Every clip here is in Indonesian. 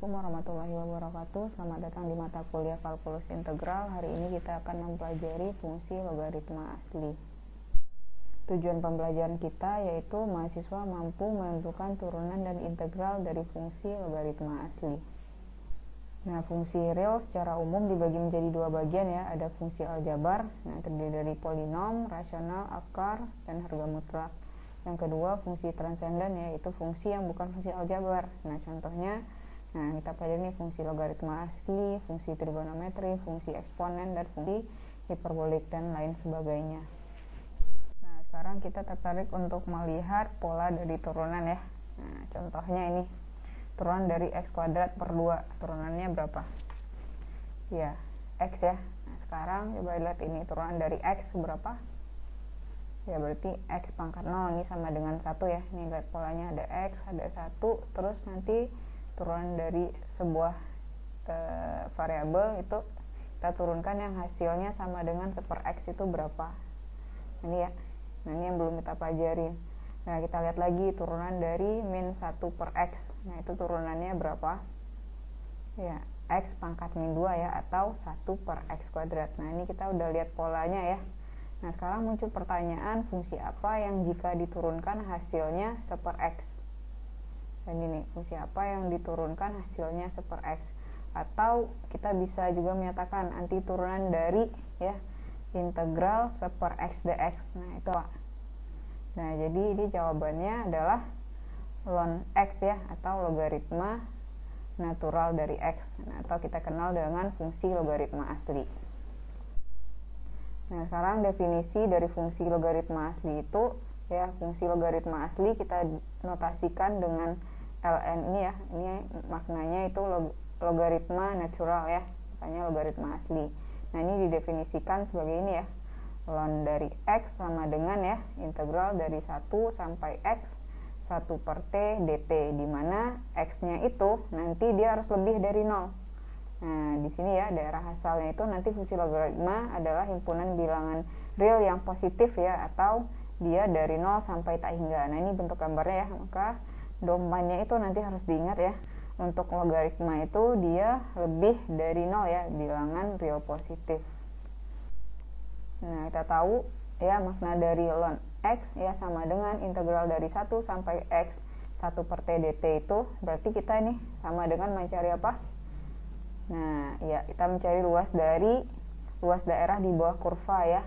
Assalamualaikum warahmatullahi wabarakatuh. Selamat datang di mata kuliah kalkulus integral. Hari ini kita akan mempelajari fungsi logaritma asli. Tujuan pembelajaran kita yaitu mahasiswa mampu menentukan turunan dan integral dari fungsi logaritma asli. Nah, fungsi real secara umum dibagi menjadi dua bagian ya. Ada fungsi aljabar, terdiri dari polinom, rasional, akar, dan harga mutlak. Yang kedua, fungsi transenden, yaitu fungsi yang bukan fungsi aljabar. Nah, contohnya, kita pelajari fungsi logaritma asli, fungsi trigonometri, fungsi eksponen, dan fungsi hiperbolik, dan lain sebagainya. Nah, sekarang kita tertarik untuk melihat pola dari turunan ya. Nah, contohnya ini, turunan dari x kuadrat per 2, turunannya berapa? Ya, x ya. Nah, sekarang coba lihat ini, turunan dari x berapa? Ya, berarti x pangkat 0 ini sama dengan 1 ya. Ini lihat polanya, ada x, ada 1, terus nanti turunan dari sebuah variabel itu kita turunkan yang hasilnya sama dengan 1 per x itu berapa. Ini ya. Nah, ini yang belum kita pelajarin. Nah, kita lihat lagi turunan dari min 1 per x. Nah, itu turunannya berapa? Ya, x pangkat min 2 ya, atau 1 per x kuadrat. Nah, ini kita udah lihat polanya ya. Nah, sekarang muncul pertanyaan, fungsi apa yang jika diturunkan hasilnya 1 per x? Dan ini, fungsi apa yang diturunkan hasilnya 1 per x? Atau kita bisa juga menyatakan anti turunan dari ya integral 1 per x dx. Nah, itu apa? Nah, jadi ini jawabannya adalah ln x ya, atau logaritma natural dari x. Nah, atau kita kenal dengan fungsi logaritma asli. Nah, sekarang definisi dari fungsi logaritma asli itu ya, fungsi logaritma asli kita notasikan dengan ln ini ya. Ini maknanya itu logaritma natural ya, makanya logaritma asli. Nah, ini didefinisikan sebagai ini ya, ln dari x sama dengan ya integral dari 1 sampai x 1 per t dt, di mana x-nya itu nanti dia harus lebih dari 0. Nah, di sini ya daerah asalnya itu nanti fungsi logaritma adalah himpunan bilangan real yang positif ya, atau dia dari 0 sampai tak hingga. Nah, ini bentuk gambarnya ya, maka domainnya itu nanti harus diingat ya. Untuk logaritma itu dia lebih dari 0 ya, bilangan real positif. Nah, kita tahu ya makna dari ln x ya sama dengan integral dari 1 sampai x 1 per t dt, itu berarti kita ini sama dengan mencari apa? Nah, ya kita mencari luas daerah di bawah kurva ya,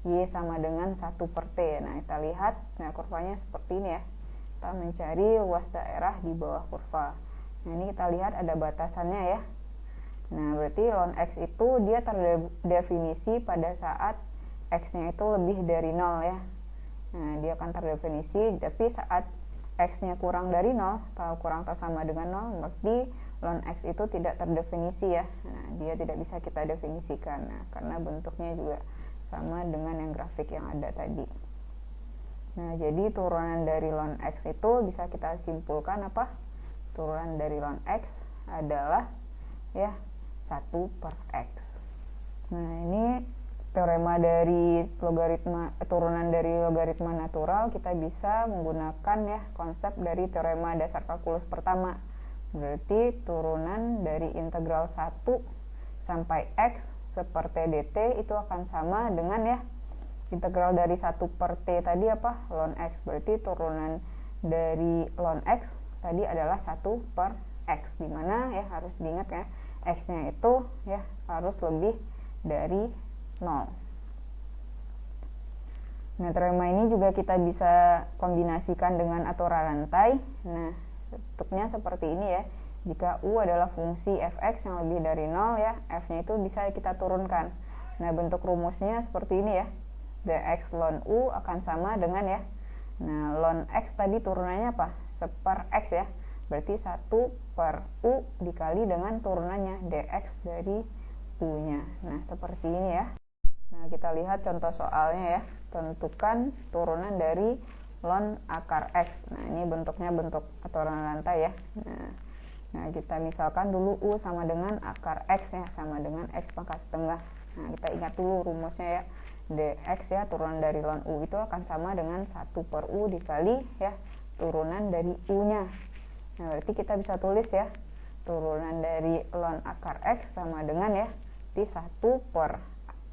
y sama dengan 1 per t. Nah, kita lihat, nah kurvanya seperti ini ya. Kita mencari luas daerah di bawah kurva. Nah, ini kita lihat ada batasannya ya. Nah, berarti ln x itu dia terdefinisi pada saat x-nya itu lebih dari 0 ya. Nah, dia akan terdefinisi, tapi saat x-nya kurang dari 0 atau kurang atau sama dengan 0, berarti ln x itu tidak terdefinisi ya. Nah, dia tidak bisa kita definisikan. Nah, karena bentuknya juga sama dengan yang grafik yang ada tadi. Nah, jadi turunan dari ln x itu bisa kita simpulkan apa? Turunan dari ln x adalah ya 1 per x. Nah, ini teorema dari turunan dari logaritma natural, kita bisa menggunakan ya konsep dari teorema dasar kalkulus pertama. Berarti turunan dari integral 1 sampai x 1 per t dt itu akan sama dengan ya integral dari 1 per t tadi apa? Ln x. Berarti turunan dari ln x tadi adalah 1 per x, dimana ya harus diingat ya x-nya itu ya harus lebih dari 0. Nah, teorema ini juga kita bisa kombinasikan dengan aturan rantai. Nah, bentuknya seperti ini ya. Jika u adalah fungsi fx yang lebih dari 0 ya, f-nya itu bisa kita turunkan. Nah, bentuk rumusnya seperti ini ya. Dx ln u akan sama dengan ya. Nah, ln x tadi turunannya apa? 1 per x ya. Berarti 1 per u dikali dengan turunannya dx dari u-nya. Nah, seperti ini ya. Nah, kita lihat contoh soalnya ya. Tentukan turunan dari ln akar x. Nah, ini bentuknya bentuk aturan rantai ya. Nah, kita misalkan dulu u sama dengan akar x ya, sama dengan x pangkat setengah. Nah, kita ingat dulu rumusnya ya. Dx ya, turunan dari ln u itu akan sama dengan 1 per u dikali ya turunan dari u-nya. Nah, berarti kita bisa tulis ya turunan dari ln akar X sama dengan ya di 1 per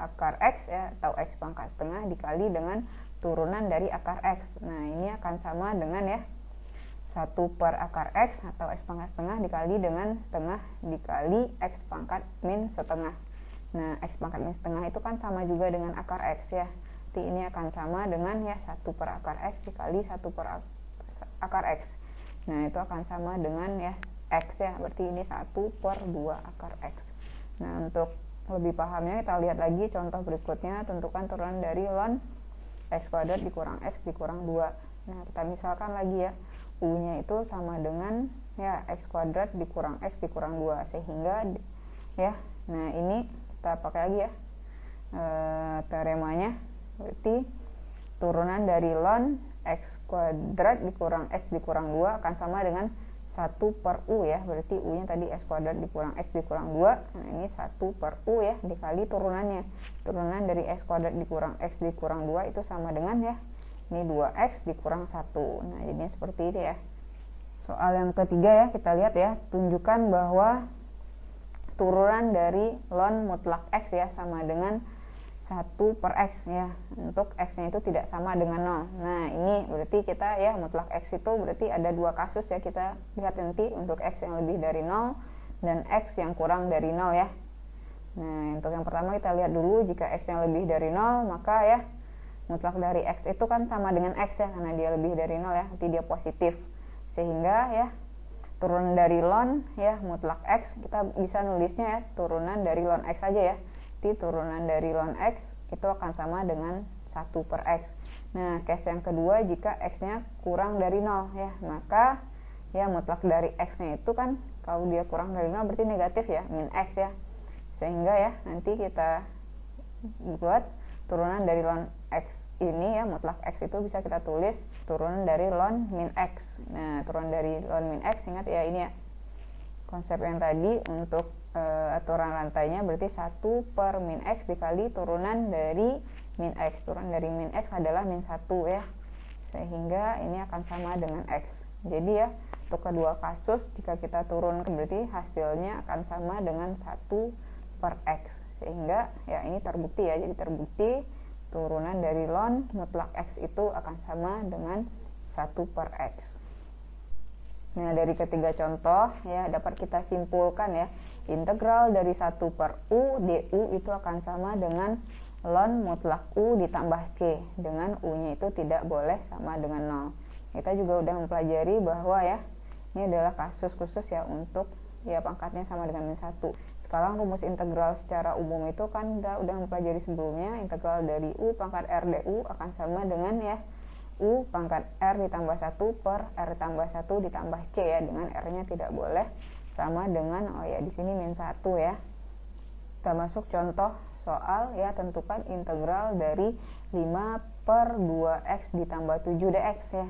akar X ya, atau X pangkat setengah dikali dengan turunan dari akar X. Nah ini akan sama dengan ya 1 per akar X atau X pangkat setengah dikali dengan setengah dikali X pangkat min setengah. Nah X pangkat min setengah itu kan sama juga dengan akar X ya, jadi ini akan sama dengan ya 1 per akar X dikali 1 per akar X. Nah itu akan sama dengan ya X ya, berarti ini 1 per 2 akar X. Nah untuk lebih pahamnya kita lihat lagi contoh berikutnya. Tentukan turunan dari ln X kuadrat dikurang X dikurang 2. Nah kita misalkan lagi ya, U-nya itu sama dengan ya X kuadrat dikurang X dikurang 2, sehingga ya, nah ini kita pakai lagi ya teoremanya, berarti turunan dari ln X kuadrat dikurang X dikurang 2 akan sama dengan 1 per U ya, berarti U-nya tadi X kuadrat dikurang X dikurang 2, nah ini 1 per U ya, dikali turunannya. Turunan dari X kuadrat dikurang X dikurang 2 itu sama dengan ya, ini 2X dikurang 1. Nah jadinya seperti ini ya. Soal yang ketiga ya, kita lihat ya, tunjukkan bahwa turunan dari ln mutlak X ya sama dengan 1 per X ya, untuk X nya itu tidak sama dengan 0. Nah ini berarti kita ya mutlak X itu berarti ada dua kasus ya, kita lihat nanti untuk X yang lebih dari 0 dan X yang kurang dari 0 ya. Nah untuk yang pertama kita lihat dulu, jika X yang lebih dari 0 maka ya mutlak dari X itu kan sama dengan X ya, karena dia lebih dari 0 ya, nanti dia positif, sehingga ya turunan dari ln ya mutlak X kita bisa nulisnya ya turunan dari ln X saja ya. Turunan dari ln X itu akan sama dengan 1 per X. Nah case yang kedua, jika X nya kurang dari 0 ya, maka ya mutlak dari X nya itu kan kalau dia kurang dari 0 berarti negatif ya, min X ya, sehingga ya nanti kita buat turunan dari ln X ini ya, mutlak X itu bisa kita tulis turunan dari ln min X. Nah turunan dari ln min X, ingat ya ini ya konsep yang tadi untuk aturan rantainya, berarti 1 per min X dikali turunan dari min X. Turunan dari min X adalah min 1 ya, sehingga ini akan sama dengan X. Jadi ya untuk kedua kasus jika kita turunkan berarti hasilnya akan sama dengan 1 per X, sehingga ya ini terbukti ya, jadi terbukti turunan dari ln mutlak X itu akan sama dengan 1 per X. Nah dari ketiga contoh ya dapat kita simpulkan ya, integral dari 1 per U du itu akan sama dengan ln mutlak U ditambah C, dengan U nya itu tidak boleh sama dengan 0. Kita juga udah mempelajari bahwa ya ini adalah kasus khusus ya untuk ya pangkatnya sama dengan min 1. Sekarang rumus integral secara umum itu kan kita udah mempelajari sebelumnya, integral dari U pangkat R du akan sama dengan ya U pangkat R ditambah 1 per R tambah 1 ditambah C ya, dengan R nya tidak boleh sama dengan, oh ya di sini min 1 ya. Kita masuk contoh soal ya, tentukan integral dari 5 per 2X ditambah 7 dx ya.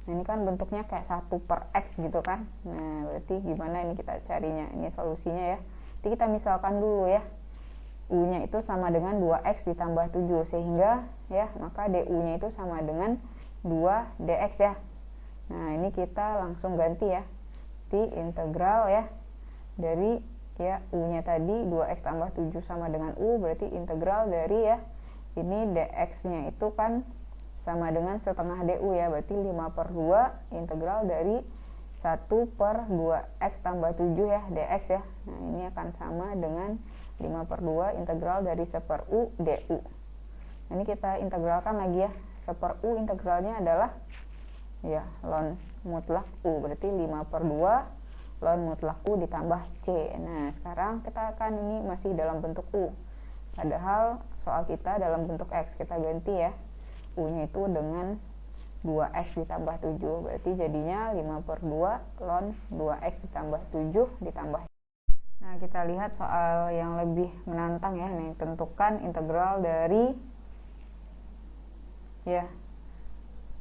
Nah ini kan bentuknya kayak 1 per X gitu kan. Nah berarti gimana ini kita carinya, ini solusinya ya. Jadi kita misalkan dulu ya, U nya itu sama dengan 2X ditambah 7, sehingga ya maka du nya itu sama dengan 2 dx ya. Nah ini kita langsung ganti ya, di integral ya dari ya U nya tadi 2X tambah 7 sama dengan U, berarti integral dari ya ini dx nya itu kan sama dengan setengah du ya, berarti 5 per 2 integral dari 1 per 2X tambah 7 ya dx ya. Nah ini akan sama dengan 5 per 2 integral dari 1 per U du. Ini kita integralkan lagi ya, 1 per U integralnya adalah ya ln mutlak U, berarti 5 per 2 ln mutlak U ditambah C. Nah sekarang kita akan ini masih dalam bentuk U, padahal soal kita dalam bentuk X. Kita ganti ya U nya itu dengan 2X ditambah 7, berarti jadinya 5 per 2 ln 2X ditambah 7 ditambah. Nah kita lihat soal yang lebih menantang ya, nih tentukan integral dari ya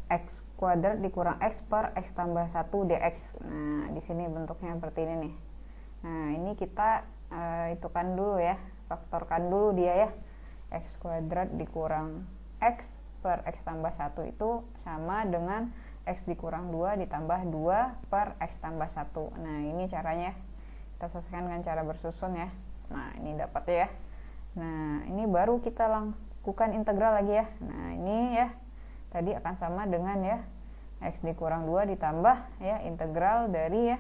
X kuadrat dikurang X per X tambah 1 dx. Nah di sini bentuknya seperti ini nih. Nah ini kita itukan dulu ya, faktorkan dulu dia ya, X kuadrat dikurang X per X tambah 1 itu sama dengan X dikurang 2 ditambah 2 per X tambah 1. Nah ini caranya, Kita selesaikan dengan cara bersusun ya. Nah, ini dapat ya. Nah, ini baru kita lakukan integral lagi ya. Nah, ini ya tadi akan sama dengan ya x dikurang 2 ditambah ya integral dari ya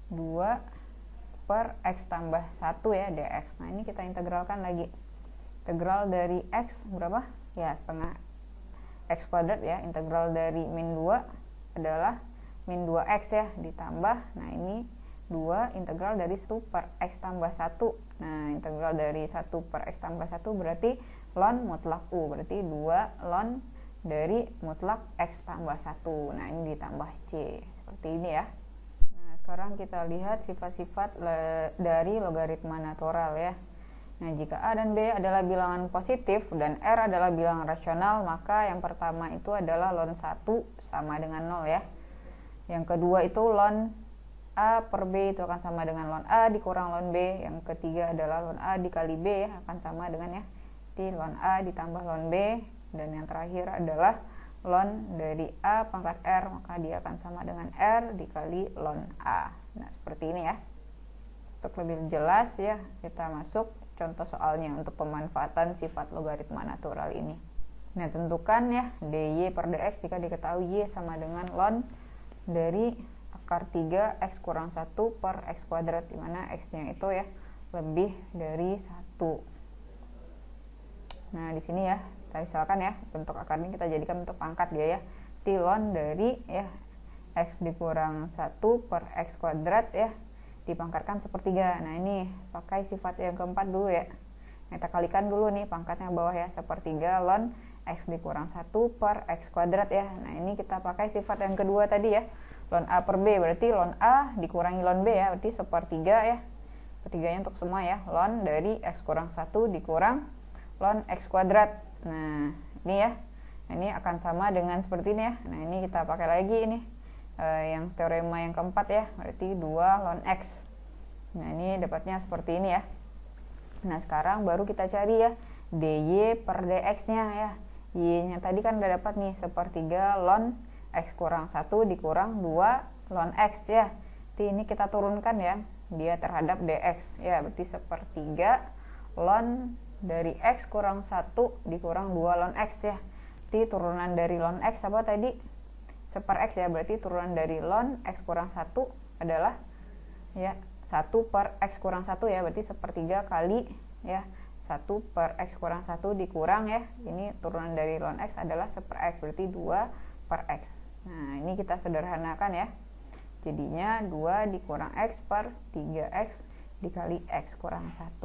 2 per x tambah 1 ya dx. Nah, ini kita integralkan lagi. Integral dari x berapa? Ya, setengah x kuadrat ya. Integral dari min 2 adalah min 2x ya ditambah. Nah, ini 2 integral dari 1 per x tambah 1. Nah, integral dari 1 per x tambah 1 berarti ln mutlak u. Berarti 2 ln dari mutlak x tambah 1. Nah, ini ditambah c. Seperti ini ya. Nah, sekarang kita lihat sifat-sifat dari logaritma natural ya. Nah, jika A dan B adalah bilangan positif dan R adalah bilangan rasional, maka yang pertama itu adalah ln 1 sama dengan 0 ya. Yang kedua itu ln A per B itu akan sama dengan ln A dikurang ln B. Yang ketiga adalah ln A dikali B ya, akan sama dengan ya di ln A ditambah ln B. Dan yang terakhir adalah ln dari A pangkat R, maka dia akan sama dengan R dikali ln A. Nah, seperti ini ya. Untuk lebih jelas ya, kita masuk contoh soalnya untuk pemanfaatan sifat logaritma natural ini. Nah, tentukan ya dy per dx jika diketahui y sama dengan ln dari akar 3 x kurang 1 per x kuadrat, dimana x-nya itu ya lebih dari 1. Nah, di sini ya, kita misalkan ya, bentuk akar ini kita jadikan bentuk pangkat dia ya. Ln dari ya x dikurang 1 per x kuadrat ya, dipangkatkan sepertiga. Nah, ini pakai sifat yang keempat dulu ya. Nah, kita kalikan dulu nih pangkatnya bawah ya, sepertiga ln x dikurang 1 per x kuadrat ya. Nah, ini kita pakai sifat yang kedua tadi ya, ln A per B, berarti ln A dikurangi ln B ya, berarti sepertiga ya. Sepertiganya untuk semua ya, ln dari x kurang 1 dikurang ln x kuadrat. Nah, ini ya. Nah, ini akan sama dengan seperti ini ya. Nah, ini kita pakai lagi ini yang teorema yang keempat ya, berarti 2 ln x. Nah, ini dapatnya seperti ini ya. Nah, sekarang baru kita cari ya dy per dx nya ya. Y nya tadi kan udah dapat nih, sepertiga ln x kurang 1 dikurang 2 ln x ya. Jadi ini kita turunkan ya dia terhadap dx ya, berarti sepertiga ln dari x kurang 1 dikurang 2 ln x ya. Jadi turunan dari ln x apa tadi? Seper x ya, berarti turunan dari ln x kurang 1 adalah ya 1 per x kurang 1 ya, berarti sepertiga kali ya 1 per x kurang 1 dikurang ya, ini turunan dari ln x adalah seper x, berarti 2 per x. Nah, ini kita sederhanakan ya, jadinya 2 dikurang x per 3x dikali x kurang 1.